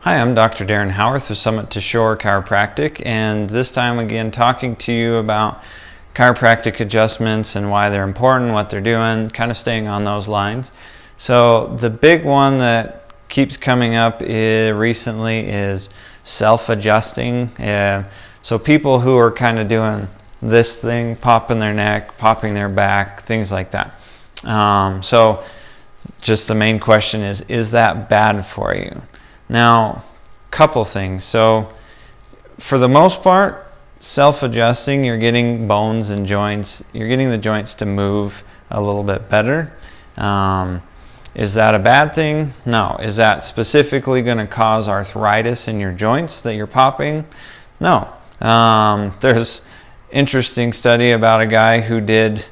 Hi, I'm Dr. Darren Howarth with Summit to Shore Chiropractic, and this time again talking to you about chiropractic adjustments and why they're important, what they're doing, kind of staying on those lines. So the big one that keeps coming up recently is self-adjusting. So people who are kind of doing this thing, popping their neck, popping their back, things like that. So just the main question is that bad for you? Now, couple things. So for the most part, self-adjusting, you're getting bones and joints, you're getting the joints to move a little bit better. Is that a bad thing? No. Is that specifically going to cause arthritis in your joints that you're popping? No. There's interesting study about a guy who did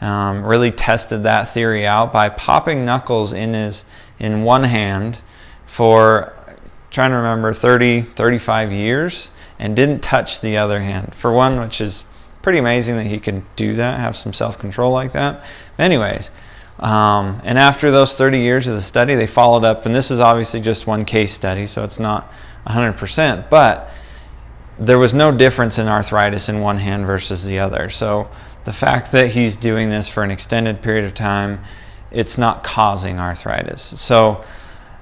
really tested that theory out by popping knuckles in one hand for, trying to remember, 35 years, and didn't touch the other hand. For one, which is pretty amazing that he could do that, have some self-control like that. Anyways, and after those 30 years of the study, they followed up, and this is obviously just one case study, so it's not 100%, but there was no difference in arthritis in one hand versus the other. So the fact that he's doing this for an extended period of time, it's not causing arthritis. So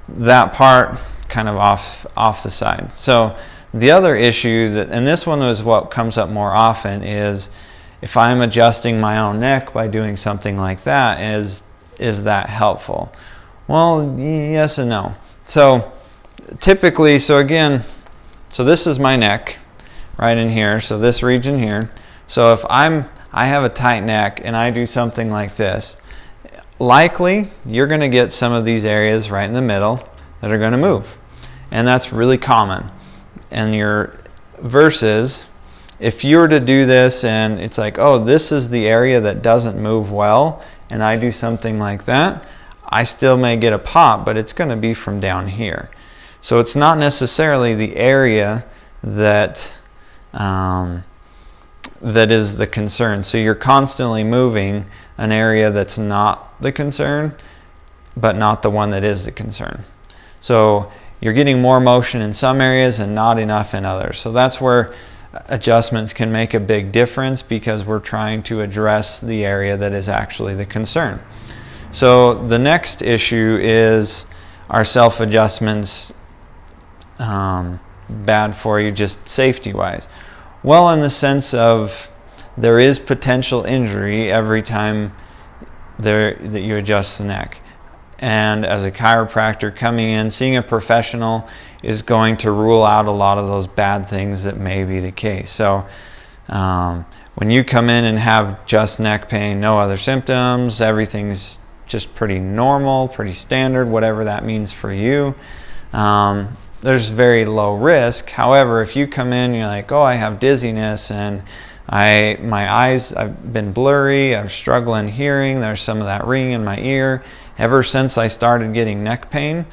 that part kind of off the side. So the other issue that, and this one is what comes up more often, is if I'm adjusting my own neck by doing something like that, is that helpful? Well, yes and no. So typically, so this is my neck right in here, so this region here. So if I have a tight neck and I do something like this, likely you're going to get some of these areas right in the middle that are going to move, and that's really common. And versus if you were to do this and it's like, oh, this is the area that doesn't move well, and I do something like that, I still may get a pop, but it's going to be from down here. So it's not necessarily the area that is the concern. So you're constantly moving an area that's not the concern, but not the one that is the concern. So you're getting more motion in some areas and not enough in others. So that's where adjustments can make a big difference, because we're trying to address the area that is actually the concern. So the next issue is, are self-adjustments bad for you just safety-wise? Well, in the sense of there is potential injury every time that you adjust the neck. And as a chiropractor coming in, seeing a professional is going to rule out a lot of those bad things that may be the case. So when you come in and have just neck pain, no other symptoms, everything's just pretty normal, pretty standard, whatever that means for you, there's very low risk. However, if you come in and you're like, oh, I have dizziness and my eyes, I've been blurry, I'm struggling hearing, there's some of that ringing in my ear. Ever since I started getting neck pain,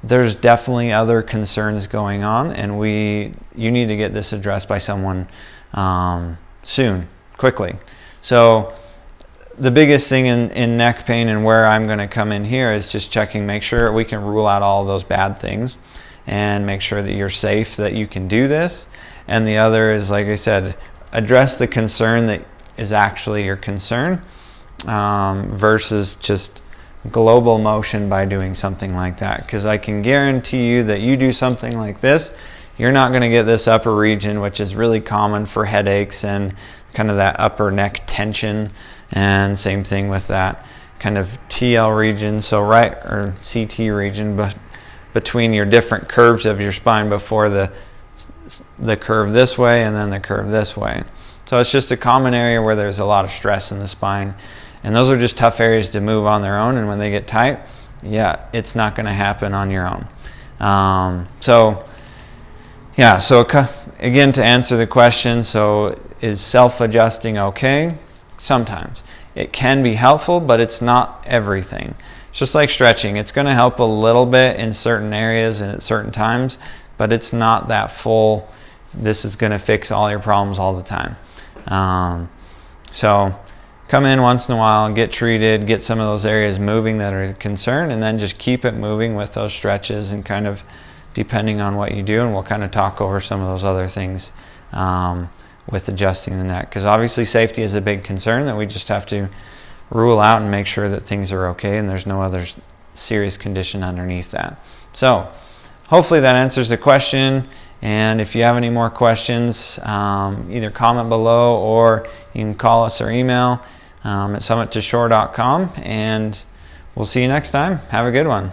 there's definitely other concerns going on, and you need to get this addressed by someone soon, quickly. So the biggest thing in neck pain, and where I'm going to come in here, is just checking, make sure we can rule out all of those bad things and make sure that you're safe, that you can do this. And the other is, like I said, address the concern that is actually your concern, versus just global motion by doing something like that. Because I can guarantee you that you do something like this, you're not going to get this upper region, which is really common for headaches and kind of that upper neck tension, and same thing with that kind of TL region, so right, or CT region, but between your different curves of your spine, before the curve this way and then the curve this way. So it's just a common area where there's a lot of stress in the spine, and those are just tough areas to move on their own. And when they get tight, yeah, it's not going to happen on your own. So again, to answer the question, so is self-adjusting okay? Sometimes it can be helpful, but it's not everything. It's just like stretching. It's going to help a little bit in certain areas and at certain times, but it's not that full, this is going to fix all your problems all the time. So come in once in a while, get treated, get some of those areas moving that are a concern, and then just keep it moving with those stretches and kind of depending on what you do, and we'll kind of talk over some of those other things with adjusting the neck, because obviously safety is a big concern that we just have to rule out and make sure that things are okay and there's no other serious condition underneath that. So hopefully that answers the question, and if you have any more questions, either comment below or you can call us or email at summitttoshore.com, and we'll see you next time. Have a good one.